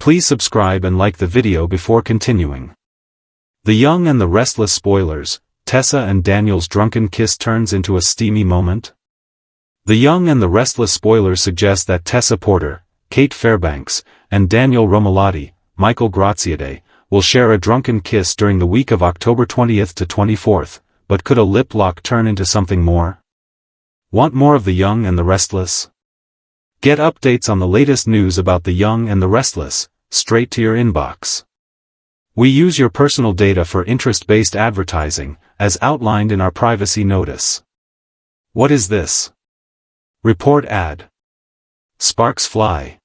Please subscribe and like the video before continuing. The Young and the Restless spoilers, Tessa and Daniel's drunken kiss turns into a steamy moment. The Young and the Restless spoilers suggest that Tessa Porter, Kate Fairbanks, and Daniel Romalotti, Michael Graziade, will share a drunken kiss during the week of October 20th to 24th, but could a lip lock turn into something more? Want more of The Young and the Restless? Get updates on the latest news about The Young and the Restless, straight to your inbox. We use your personal data for interest-based advertising, as outlined in our privacy notice. What is this? Report ad. Sparks fly.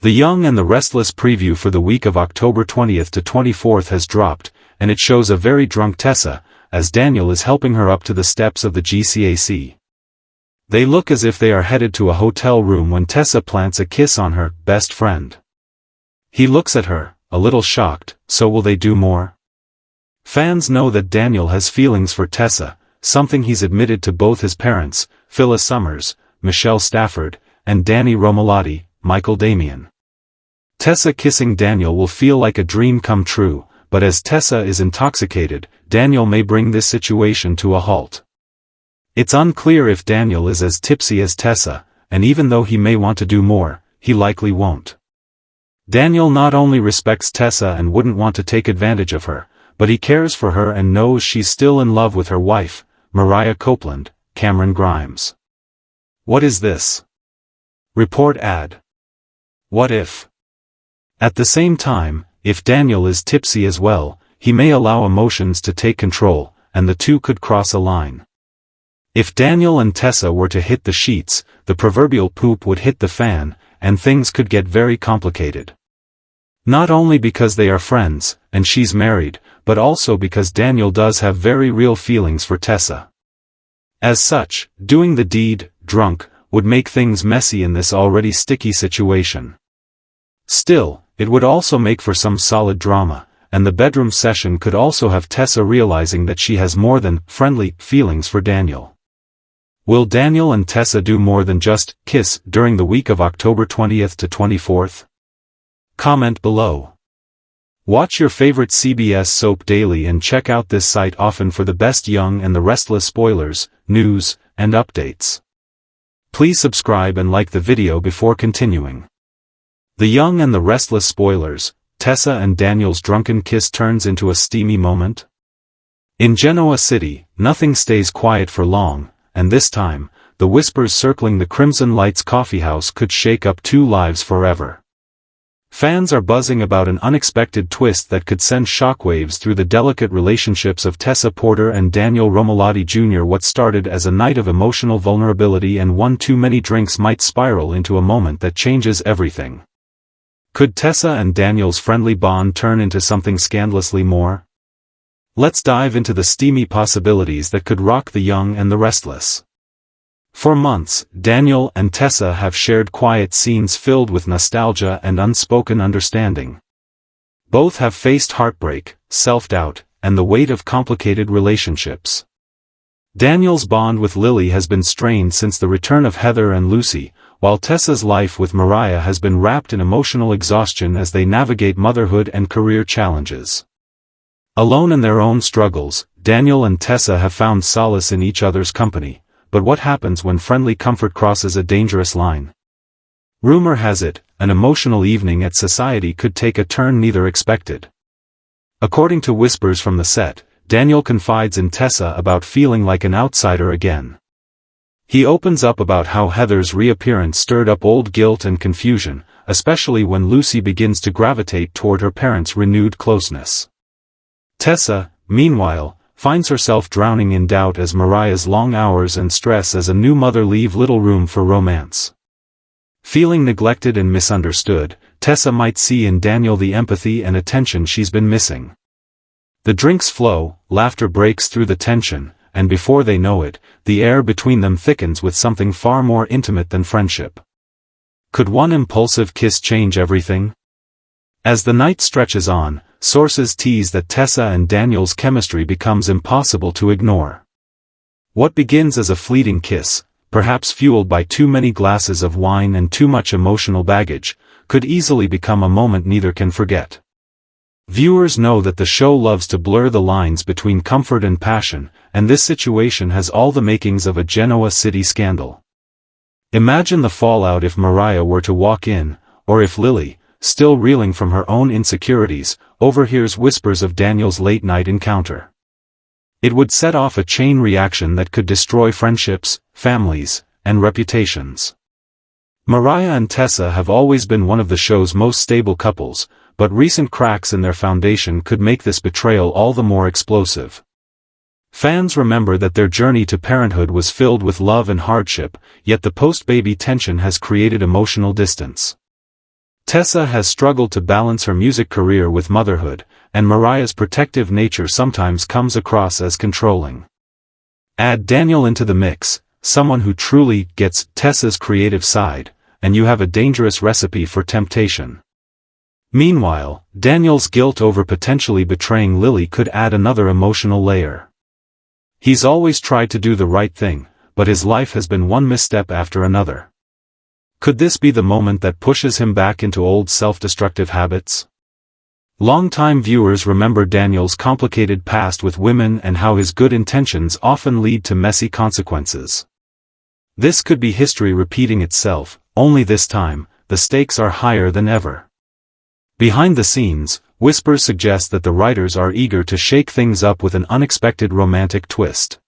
The Young and the Restless preview for the week of October 20th to 24th has dropped, and it shows a very drunk Tessa, as Daniel is helping her up to the steps of the GCAC. They look as if they are headed to a hotel room when Tessa plants a kiss on her best friend. He looks at her, a little shocked. So will they do more? Fans know that Daniel has feelings for Tessa, something he's admitted to both his parents, Phyllis Summers, Michelle Stafford, and Danny Romalotti, Michael Damian. Tessa kissing Daniel will feel like a dream come true, but as Tessa is intoxicated, Daniel may bring this situation to a halt. It's unclear if Daniel is as tipsy as Tessa, and even though he may want to do more, he likely won't. Daniel not only respects Tessa and wouldn't want to take advantage of her, but he cares for her and knows she's still in love with her wife, Mariah Copeland, Camryn Grimes. What is this? Report ad. What if? At the same time, if Daniel is tipsy as well, he may allow emotions to take control, and the two could cross a line. If Daniel and Tessa were to hit the sheets, the proverbial poop would hit the fan, and things could get very complicated. Not only because they are friends, and she's married, but also because Daniel does have very real feelings for Tessa. As such, doing the deed, drunk, would make things messy in this already sticky situation. Still, it would also make for some solid drama, and the bedroom session could also have Tessa realizing that she has more than friendly feelings for Daniel. Will Daniel and Tessa do more than just kiss during the week of October 20th to 24th? Comment below. Watch your favorite CBS soap daily and check out this site often for the best Young and the Restless spoilers, news, and updates. Please subscribe and like the video before continuing. The Young and the Restless spoilers, Tessa and Daniel's drunken kiss turns into a steamy moment. In Genoa City, nothing stays quiet for long, and this time, the whispers circling the Crimson Lights coffeehouse could shake up two lives forever. Fans are buzzing about an unexpected twist that could send shockwaves through the delicate relationships of Tessa Porter and Daniel Romalotti Jr. What started as a night of emotional vulnerability and one too many drinks might spiral into a moment that changes everything. Could Tessa and Daniel's friendly bond turn into something scandalously more? Let's dive into the steamy possibilities that could rock the Young and the Restless. For months, Daniel and Tessa have shared quiet scenes filled with nostalgia and unspoken understanding. Both have faced heartbreak, self-doubt, and the weight of complicated relationships. Daniel's bond with Lily has been strained since the return of Heather and Lucy, while Tessa's life with Mariah has been wrapped in emotional exhaustion as they navigate motherhood and career challenges. Alone in their own struggles, Daniel and Tessa have found solace in each other's company, but what happens when friendly comfort crosses a dangerous line? Rumor has it, an emotional evening at society could take a turn neither expected. According to whispers from the set, Daniel confides in Tessa about feeling like an outsider again. He opens up about how Heather's reappearance stirred up old guilt and confusion, especially when Lucy begins to gravitate toward her parents' renewed closeness. Tessa, meanwhile, finds herself drowning in doubt as Mariah's long hours and stress as a new mother leave little room for romance. Feeling neglected and misunderstood, Tessa might see in Daniel the empathy and attention she's been missing. The drinks flow, laughter breaks through the tension, and before they know it, the air between them thickens with something far more intimate than friendship. Could one impulsive kiss change everything? As the night stretches on, sources tease that Tessa and Daniel's chemistry becomes impossible to ignore. What begins as a fleeting kiss, perhaps fueled by too many glasses of wine and too much emotional baggage, could easily become a moment neither can forget. Viewers know that the show loves to blur the lines between comfort and passion, and this situation has all the makings of a Genoa city scandal. Imagine the fallout if Mariah were to walk in, or if Lily, still reeling from her own insecurities, overhears whispers of Daniel's late-night encounter. It would set off a chain reaction that could destroy friendships, families, and reputations. Mariah and Tessa have always been one of the show's most stable couples, but recent cracks in their foundation could make this betrayal all the more explosive. Fans remember that their journey to parenthood was filled with love and hardship, yet the post-baby tension has created emotional distance. Tessa has struggled to balance her music career with motherhood, and Mariah's protective nature sometimes comes across as controlling. Add Daniel into the mix, someone who truly gets Tessa's creative side, and you have a dangerous recipe for temptation. Meanwhile, Daniel's guilt over potentially betraying Lily could add another emotional layer. He's always tried to do the right thing, but his life has been one misstep after another. Could this be the moment that pushes him back into old self-destructive habits? Longtime viewers remember Daniel's complicated past with women and how his good intentions often lead to messy consequences. This could be history repeating itself, only this time, the stakes are higher than ever. Behind the scenes, whispers suggest that the writers are eager to shake things up with an unexpected romantic twist.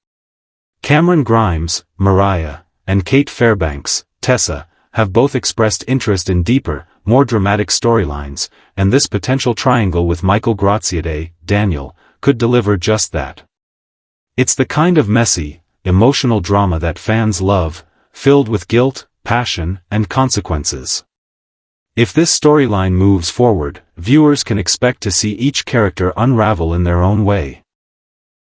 Camryn Grimes, Mariah, and Kate Fairbanks, Tessa, have both expressed interest in deeper, more dramatic storylines, and this potential triangle with Michael Graziadei, Daniel, could deliver just that. It's the kind of messy, emotional drama that fans love, filled with guilt, passion, and consequences. If this storyline moves forward, viewers can expect to see each character unravel in their own way.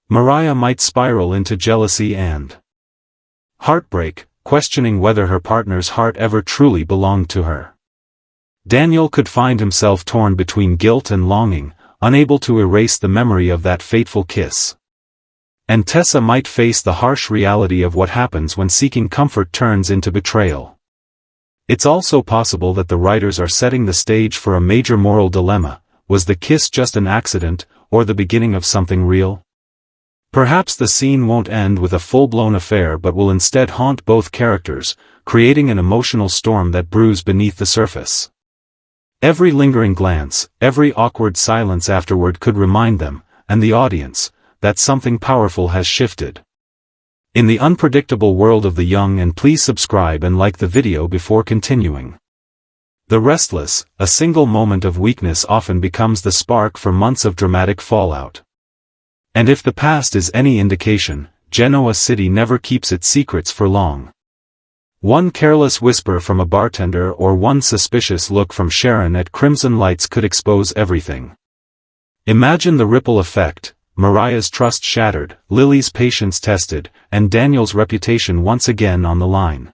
Mariah might spiral into jealousy and heartbreak, questioning whether her partner's heart ever truly belonged to her. Daniel could find himself torn between guilt and longing, unable to erase the memory of that fateful kiss. And Tessa might face the harsh reality of what happens when seeking comfort turns into betrayal. It's also possible that the writers are setting the stage for a major moral dilemma. Was the kiss just an accident, or the beginning of something real? Perhaps the scene won't end with a full-blown affair but will instead haunt both characters, creating an emotional storm that brews beneath the surface. Every lingering glance, every awkward silence afterward could remind them, and the audience, that something powerful has shifted. In the unpredictable world of the young, and please subscribe and like the video before continuing. The Restless, a single moment of weakness often becomes the spark for months of dramatic fallout. And if the past is any indication, Genoa City never keeps its secrets for long. One careless whisper from a bartender or one suspicious look from Sharon at Crimson Lights could expose everything. Imagine the ripple effect: Mariah's trust shattered, Lily's patience tested, and Daniel's reputation once again on the line.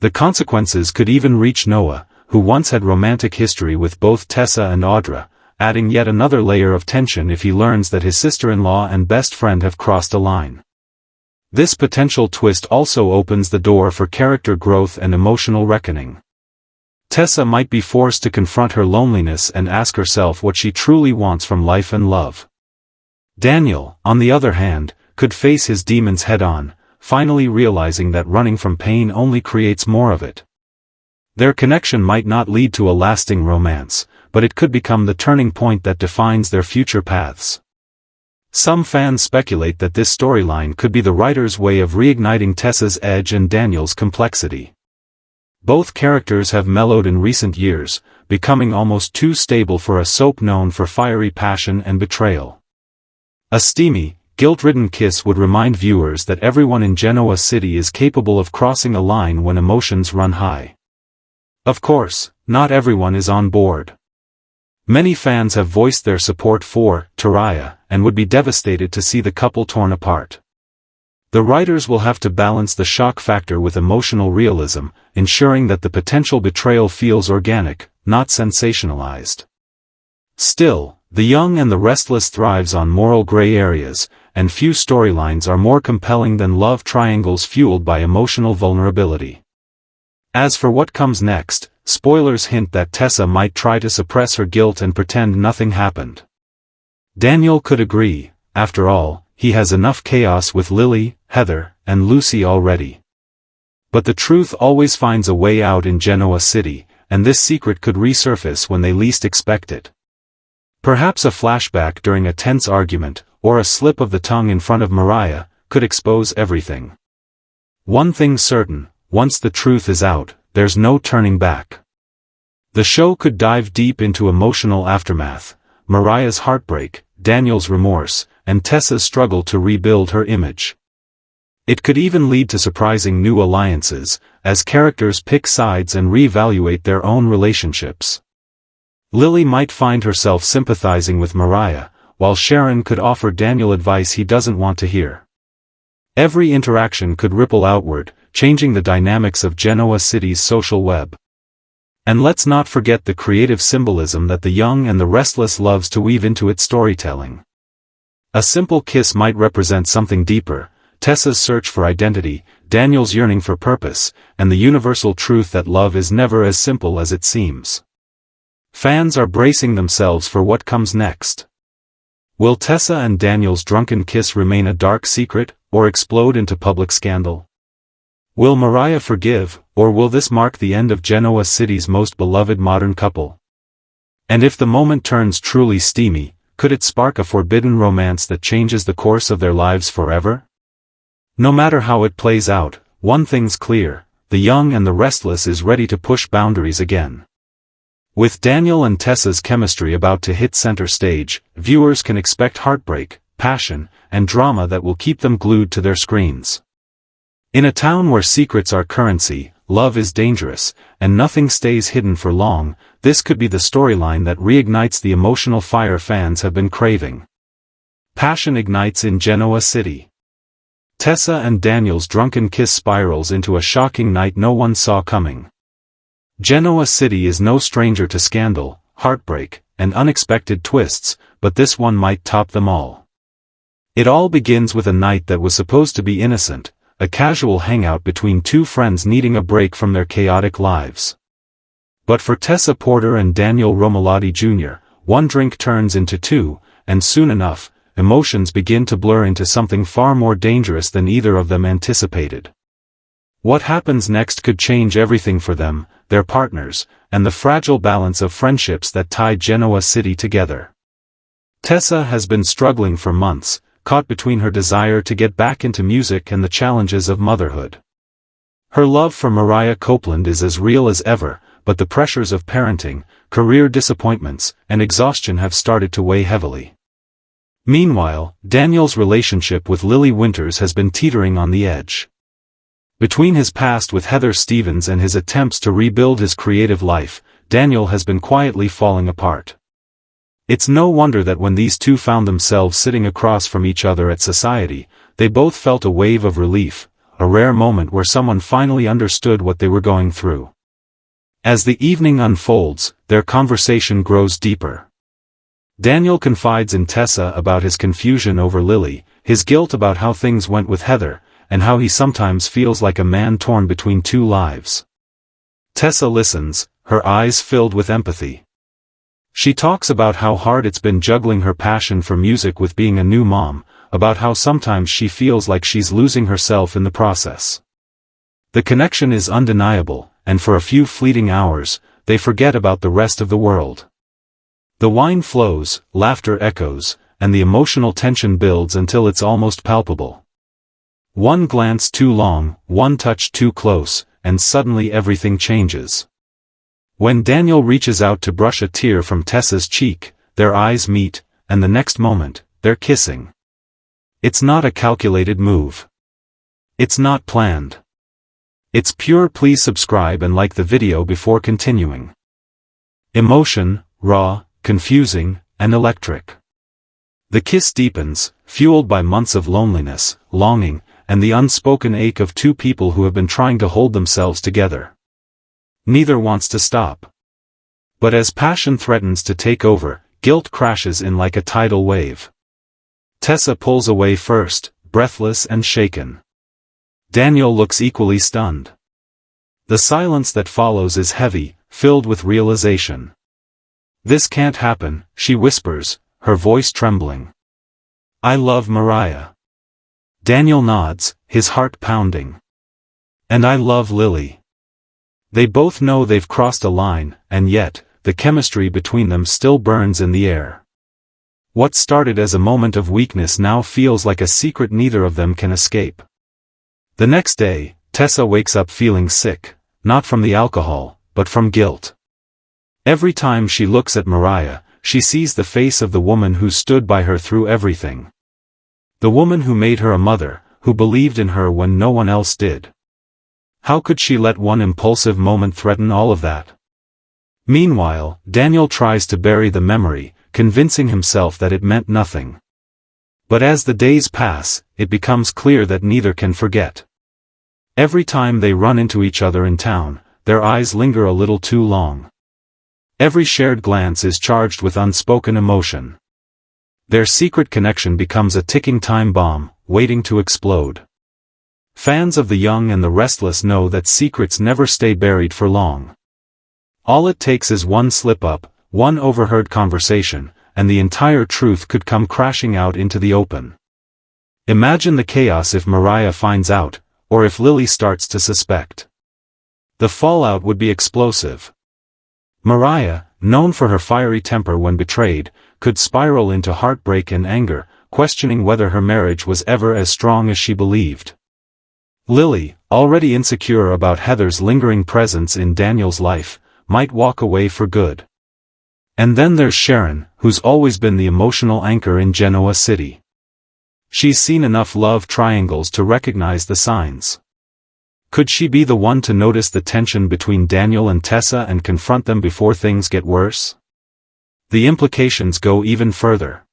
The consequences could even reach Noah, who once had romantic history with both Tessa and Audra, adding yet another layer of tension if he learns that his sister-in-law and best friend have crossed a line. This potential twist also opens the door for character growth and emotional reckoning. Tessa might be forced to confront her loneliness and ask herself what she truly wants from life and love. Daniel, on the other hand, could face his demons head-on, finally realizing that running from pain only creates more of it. Their connection might not lead to a lasting romance, but it could become the turning point that defines their future paths. Some fans speculate that this storyline could be the writer's way of reigniting Tessa's edge and Daniel's complexity. Both characters have mellowed in recent years, becoming almost too stable for a soap known for fiery passion and betrayal. A steamy, guilt-ridden kiss would remind viewers that everyone in Genoa City is capable of crossing a line when emotions run high. Of course, not everyone is on board. Many fans have voiced their support for Taraya, and would be devastated to see the couple torn apart. The writers will have to balance the shock factor with emotional realism, ensuring that the potential betrayal feels organic, not sensationalized. Still, The Young and the Restless thrives on moral gray areas, and few storylines are more compelling than love triangles fueled by emotional vulnerability. As for what comes next, spoilers hint that Tessa might try to suppress her guilt and pretend nothing happened. Daniel could agree. After all, he has enough chaos with Lily, Heather, and Lucy already. But the truth always finds a way out in Genoa City, and this secret could resurface when they least expect it. Perhaps a flashback during a tense argument, or a slip of the tongue in front of Mariah, could expose everything. One thing's certain, once the truth is out, there's no turning back. The show could dive deep into emotional aftermath, Mariah's heartbreak, Daniel's remorse, and Tessa's struggle to rebuild her image. It could even lead to surprising new alliances, as characters pick sides and reevaluate their own relationships. Lily might find herself sympathizing with Mariah, while Sharon could offer Daniel advice he doesn't want to hear. Every interaction could ripple outward, changing the dynamics of Genoa City's social web. And let's not forget the creative symbolism that the young and the restless loves to weave into its storytelling. A simple kiss might represent something deeper, Tessa's search for identity, Daniel's yearning for purpose, and the universal truth that love is never as simple as it seems. Fans are bracing themselves for what comes next. Will Tessa and Daniel's drunken kiss remain a dark secret, or explode into public scandal? Will Mariah forgive, or will this mark the end of Genoa City's most beloved modern couple? And if the moment turns truly steamy, could it spark a forbidden romance that changes the course of their lives forever? No matter how it plays out, one thing's clear, the young and the restless is ready to push boundaries again. With Daniel and Tessa's chemistry about to hit center stage, viewers can expect heartbreak, passion, and drama that will keep them glued to their screens. In a town where secrets are currency, love is dangerous, and nothing stays hidden for long, this could be the storyline that reignites the emotional fire fans have been craving. Passion ignites in Genoa City. Tessa and Daniel's drunken kiss spirals into a shocking night no one saw coming. Genoa City is no stranger to scandal, heartbreak, and unexpected twists, but this one might top them all. It all begins with a night that was supposed to be innocent, a casual hangout between two friends needing a break from their chaotic lives. But for Tessa Porter and Daniel Romolotti Jr., one drink turns into two, and soon enough, emotions begin to blur into something far more dangerous than either of them anticipated. What happens next could change everything for them, their partners, and the fragile balance of friendships that tie Genoa City together. Tessa has been struggling for months, caught between her desire to get back into music and the challenges of motherhood. Her love for Mariah Copeland is as real as ever, but the pressures of parenting, career disappointments, and exhaustion have started to weigh heavily. Meanwhile, Daniel's relationship with Lily Winters has been teetering on the edge. Between his past with Heather Stevens and his attempts to rebuild his creative life, Daniel has been quietly falling apart. It's no wonder that when these two found themselves sitting across from each other at Society, they both felt a wave of relief, a rare moment where someone finally understood what they were going through. As the evening unfolds, their conversation grows deeper. Daniel confides in Tessa about his confusion over Lily, his guilt about how things went with Heather, and how he sometimes feels like a man torn between two lives. Tessa listens, her eyes filled with empathy. She talks about how hard it's been juggling her passion for music with being a new mom, about how sometimes she feels like she's losing herself in the process. The connection is undeniable, and for a few fleeting hours, they forget about the rest of the world. The wine flows, laughter echoes, and the emotional tension builds until it's almost palpable. One glance too long, one touch too close, and suddenly everything changes. When Daniel reaches out to brush a tear from Tessa's cheek, their eyes meet, and the next moment, they're kissing. It's not a calculated move. It's not planned. It's pure. Please subscribe and like the video before continuing. Emotion, raw, confusing, and electric. The kiss deepens, fueled by months of loneliness, longing, and the unspoken ache of two people who have been trying to hold themselves together. Neither wants to stop. But as passion threatens to take over, guilt crashes in like a tidal wave. Tessa pulls away first, breathless and shaken. Daniel looks equally stunned. The silence that follows is heavy, filled with realization. "This can't happen," she whispers, her voice trembling. "I love Mariah." Daniel nods, his heart pounding. "And I love Lily." They both know they've crossed a line, and yet, the chemistry between them still burns in the air. What started as a moment of weakness now feels like a secret neither of them can escape. The next day, Tessa wakes up feeling sick, not from the alcohol, but from guilt. Every time she looks at Mariah, she sees the face of the woman who stood by her through everything. The woman who made her a mother, who believed in her when no one else did. How could she let one impulsive moment threaten all of that? Meanwhile, Daniel tries to bury the memory, convincing himself that it meant nothing. But as the days pass, it becomes clear that neither can forget. Every time they run into each other in town, their eyes linger a little too long. Every shared glance is charged with unspoken emotion. Their secret connection becomes a ticking time bomb, waiting to explode. Fans of The Young and the Restless know that secrets never stay buried for long. All it takes is one slip-up, one overheard conversation, and the entire truth could come crashing out into the open. Imagine the chaos if Mariah finds out, or if Lily starts to suspect. The fallout would be explosive. Mariah, known for her fiery temper when betrayed, could spiral into heartbreak and anger, questioning whether her marriage was ever as strong as she believed. Lily, already insecure about Heather's lingering presence in Daniel's life, might walk away for good. And then there's Sharon, who's always been the emotional anchor in Genoa City. She's seen enough love triangles to recognize the signs. Could she be the one to notice the tension between Daniel and Tessa and confront them before things get worse? The implications go even further.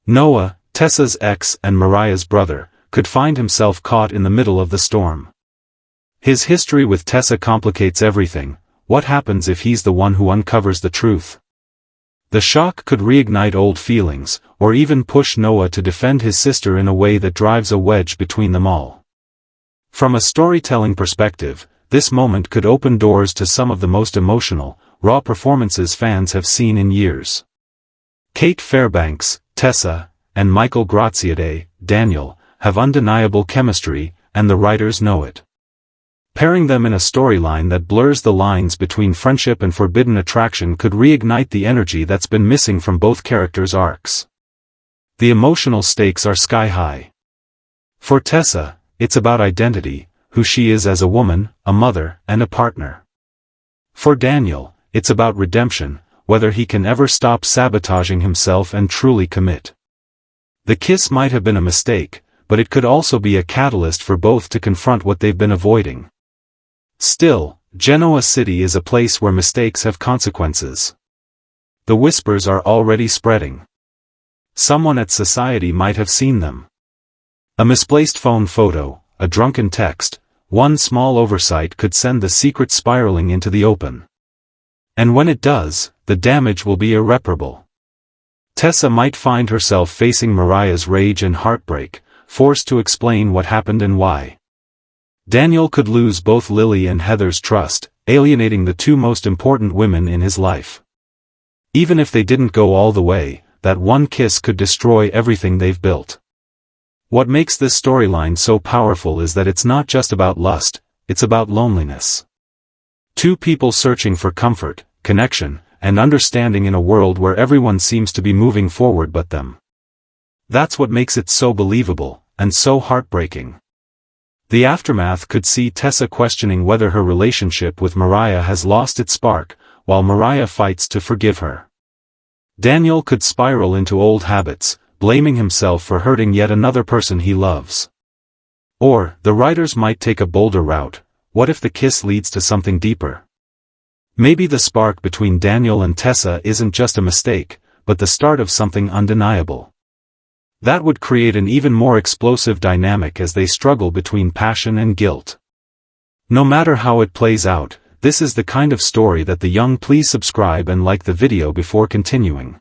Noah, Tessa's ex and Mariah's brother, could find himself caught in the middle of the storm. His history with Tessa complicates everything. What happens if he's the one who uncovers the truth? The shock could reignite old feelings, or even push Noah to defend his sister in a way that drives a wedge between them all. From a storytelling perspective, this moment could open doors to some of the most emotional, raw performances fans have seen in years. Kate Fairbanks, Tessa, and Michael Graziadei, Daniel, have undeniable chemistry, and the writers know it. Pairing them in a storyline that blurs the lines between friendship and forbidden attraction could reignite the energy that's been missing from both characters' arcs. The emotional stakes are sky-high. For Tessa, it's about identity, who she is as a woman, a mother, and a partner. For Daniel, it's about redemption, whether he can ever stop sabotaging himself and truly commit. The kiss might have been a mistake, but it could also be a catalyst for both to confront what they've been avoiding. Still, Genoa City is a place where mistakes have consequences. The whispers are already spreading. Someone at society might have seen them. A misplaced phone photo, a drunken text, one small oversight could send the secret spiraling into the open. And when it does, the damage will be irreparable. Tessa might find herself facing Mariah's rage and heartbreak, forced to explain what happened and why. Daniel could lose both Lily and Heather's trust, alienating the two most important women in his life. Even if they didn't go all the way, that one kiss could destroy everything they've built. What makes this storyline so powerful is that it's not just about lust, it's about loneliness. Two people searching for comfort, connection, and understanding in a world where everyone seems to be moving forward but them. That's what makes it so believable, and so heartbreaking. The aftermath could see Tessa questioning whether her relationship with Mariah has lost its spark, while Mariah fights to forgive her. Daniel could spiral into old habits, blaming himself for hurting yet another person he loves. Or, the writers might take a bolder route. What if the kiss leads to something deeper? Maybe the spark between Daniel and Tessa isn't just a mistake, but the start of something undeniable. That would create an even more explosive dynamic as they struggle between passion and guilt. No matter how it plays out, this is the kind of story that The Young. Please subscribe and like the video before continuing.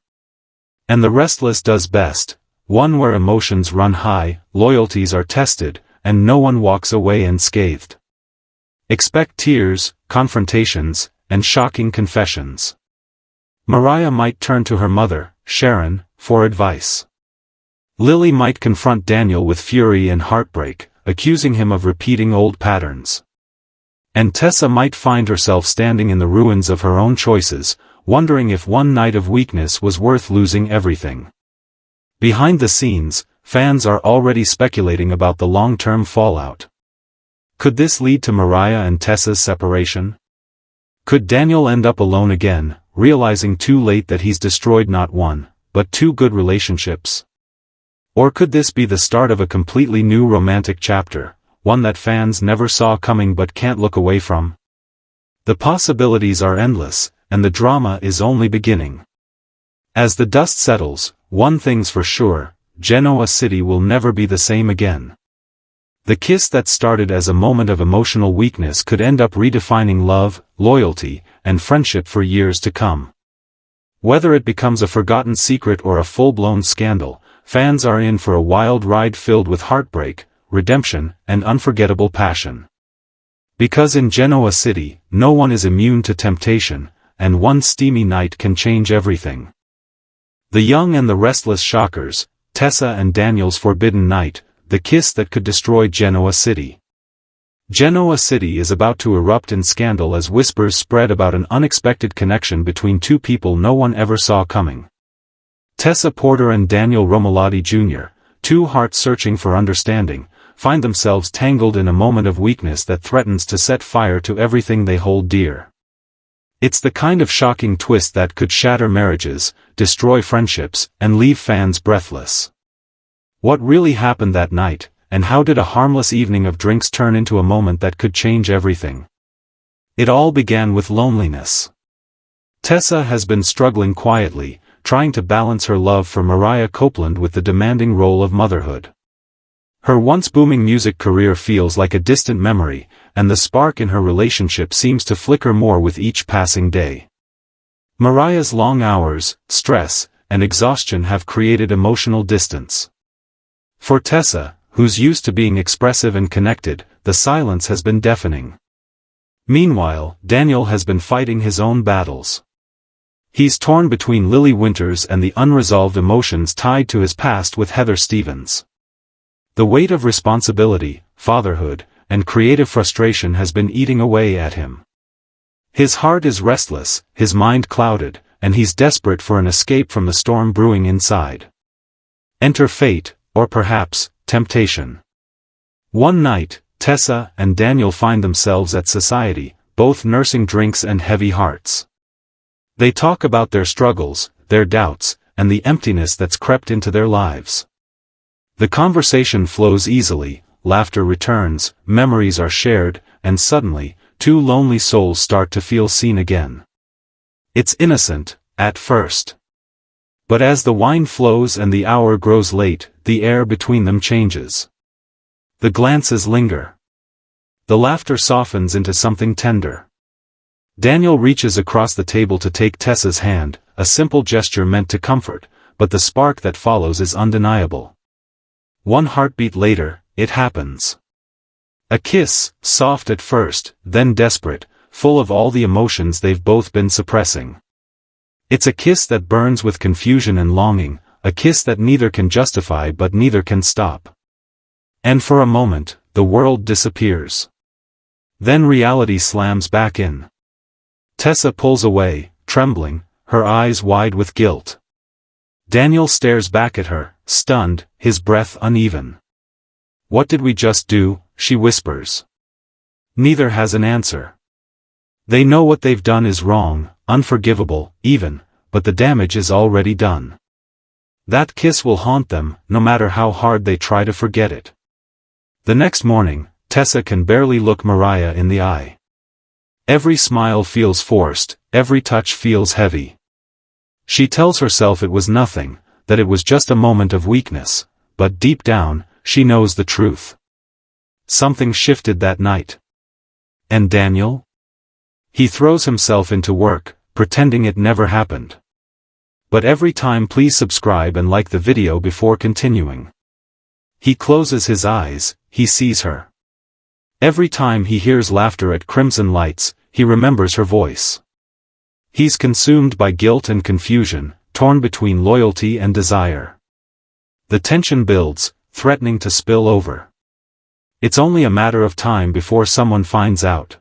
And The Restless does best, one where emotions run high, loyalties are tested, and no one walks away unscathed. Expect tears, confrontations, and shocking confessions. Mariah might turn to her mother, Sharon, for advice. Lily might confront Daniel with fury and heartbreak, accusing him of repeating old patterns. And Tessa might find herself standing in the ruins of her own choices, wondering if one night of weakness was worth losing everything. Behind the scenes, fans are already speculating about the long-term fallout. Could this lead to Mariah and Tessa's separation? Could Daniel end up alone again, realizing too late that he's destroyed not one, but two good relationships? Or could this be the start of a completely new romantic chapter, one that fans never saw coming but can't look away from? The possibilities are endless, and the drama is only beginning. As the dust settles, one thing's for sure, Genoa City will never be the same again. The kiss that started as a moment of emotional weakness could end up redefining love, loyalty, and friendship for years to come. Whether it becomes a forgotten secret or a full-blown scandal, fans are in for a wild ride filled with heartbreak, redemption, and unforgettable passion. Because in Genoa City, no one is immune to temptation, and one steamy night can change everything. The Young and the Restless shockers, Tessa and Daniel's forbidden night, the kiss that could destroy Genoa City. Genoa City is about to erupt in scandal as whispers spread about an unexpected connection between two people no one ever saw coming. Tessa Porter and Daniel Romolati Jr., two hearts searching for understanding, find themselves tangled in a moment of weakness that threatens to set fire to everything they hold dear. It's the kind of shocking twist that could shatter marriages, destroy friendships, and leave fans breathless. What really happened that night, and how did a harmless evening of drinks turn into a moment that could change everything? It all began with loneliness. Tessa has been struggling quietly, trying to balance her love for Mariah Copeland with the demanding role of motherhood. Her once booming music career feels like a distant memory, and the spark in her relationship seems to flicker more with each passing day. Mariah's long hours, stress, and exhaustion have created emotional distance. For Tessa, who's used to being expressive and connected, the silence has been deafening. Meanwhile, Daniel has been fighting his own battles. He's torn between Lily Winters and the unresolved emotions tied to his past with Heather Stevens. The weight of responsibility, fatherhood, and creative frustration has been eating away at him. His heart is restless, his mind clouded, and he's desperate for an escape from the storm brewing inside. Enter fate, or perhaps, temptation. One night, Tessa and Daniel find themselves at society, both nursing drinks and heavy hearts. They talk about their struggles, their doubts, and the emptiness that's crept into their lives. The conversation flows easily, laughter returns, memories are shared, and suddenly, two lonely souls start to feel seen again. It's innocent, at first. But as the wine flows and the hour grows late, the air between them changes. The glances linger. The laughter softens into something tender. Daniel reaches across the table to take Tessa's hand, a simple gesture meant to comfort, but the spark that follows is undeniable. One heartbeat later, it happens. A kiss, soft at first, then desperate, full of all the emotions they've both been suppressing. It's a kiss that burns with confusion and longing, a kiss that neither can justify but neither can stop. And for a moment, the world disappears. Then reality slams back in. Tessa pulls away, trembling, her eyes wide with guilt. Daniel stares back at her, stunned, his breath uneven. "What did we just do?" she whispers. Neither has an answer. They know what they've done is wrong, unforgivable, even, but the damage is already done. That kiss will haunt them, no matter how hard they try to forget it. The next morning, Tessa can barely look Mariah in the eye. Every smile feels forced, every touch feels heavy. She tells herself it was nothing, that it was just a moment of weakness, but deep down, she knows the truth. Something shifted that night. And Daniel? He throws himself into work, pretending it never happened. But every time, please subscribe and like the video before continuing. He closes his eyes, he sees her. Every time he hears laughter at crimson lights, he remembers her voice. He's consumed by guilt and confusion, torn between loyalty and desire. The tension builds, threatening to spill over. It's only a matter of time before someone finds out.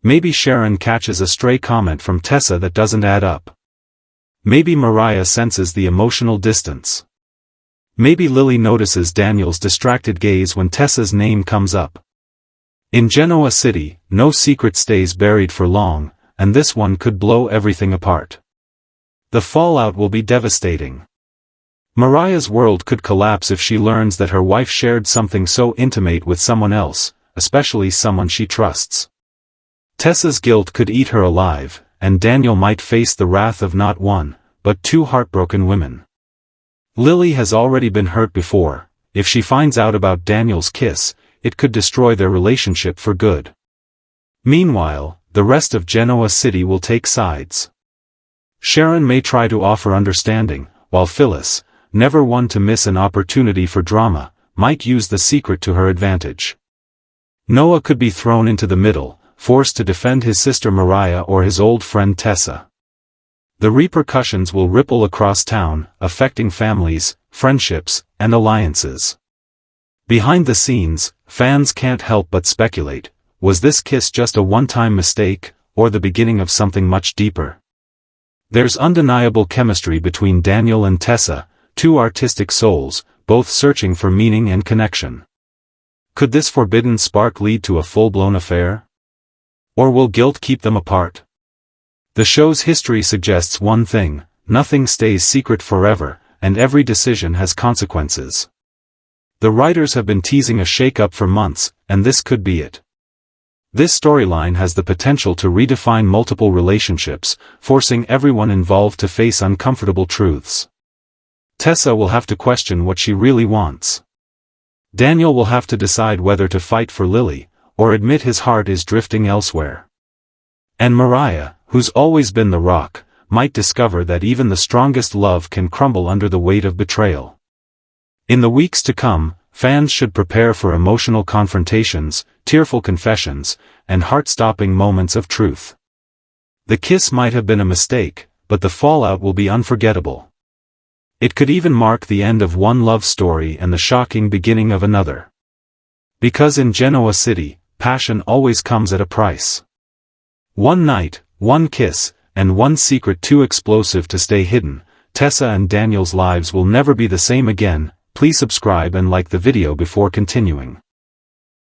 Maybe Sharon catches a stray comment from Tessa that doesn't add up. Maybe Mariah senses the emotional distance. Maybe Lily notices Daniel's distracted gaze when Tessa's name comes up. In Genoa City, no secret stays buried for long, and this one could blow everything apart. The fallout will be devastating. Mariah's world could collapse if she learns that her wife shared something so intimate with someone else, especially someone she trusts. Tessa's guilt could eat her alive, and Daniel might face the wrath of not one, but two heartbroken women. Lily has already been hurt before. If she finds out about Daniel's kiss, it could destroy their relationship for good. Meanwhile, the rest of Genoa City will take sides. Sharon may try to offer understanding, while Phyllis, never one to miss an opportunity for drama, might use the secret to her advantage. Noah could be thrown into the middle, forced to defend his sister Mariah or his old friend Tessa. The repercussions will ripple across town, affecting families, friendships, and alliances. Behind the scenes, fans can't help but speculate, was this kiss just a one-time mistake, or the beginning of something much deeper? There's undeniable chemistry between Daniel and Tessa, two artistic souls, both searching for meaning and connection. Could this forbidden spark lead to a full-blown affair? Or will guilt keep them apart? The show's history suggests one thing: nothing stays secret forever, and every decision has consequences. The writers have been teasing a shake-up for months, and this could be it. This storyline has the potential to redefine multiple relationships, forcing everyone involved to face uncomfortable truths. Tessa will have to question what she really wants. Daniel will have to decide whether to fight for Lily, or admit his heart is drifting elsewhere. And Mariah, who's always been the rock, might discover that even the strongest love can crumble under the weight of betrayal. In the weeks to come, fans should prepare for emotional confrontations, tearful confessions, and heart-stopping moments of truth. The kiss might have been a mistake, but the fallout will be unforgettable. It could even mark the end of one love story and the shocking beginning of another. Because in Genoa City, passion always comes at a price. One night, one kiss, and one secret too explosive to stay hidden. Tessa and Daniel's lives will never be the same again. Please subscribe and like the video before continuing.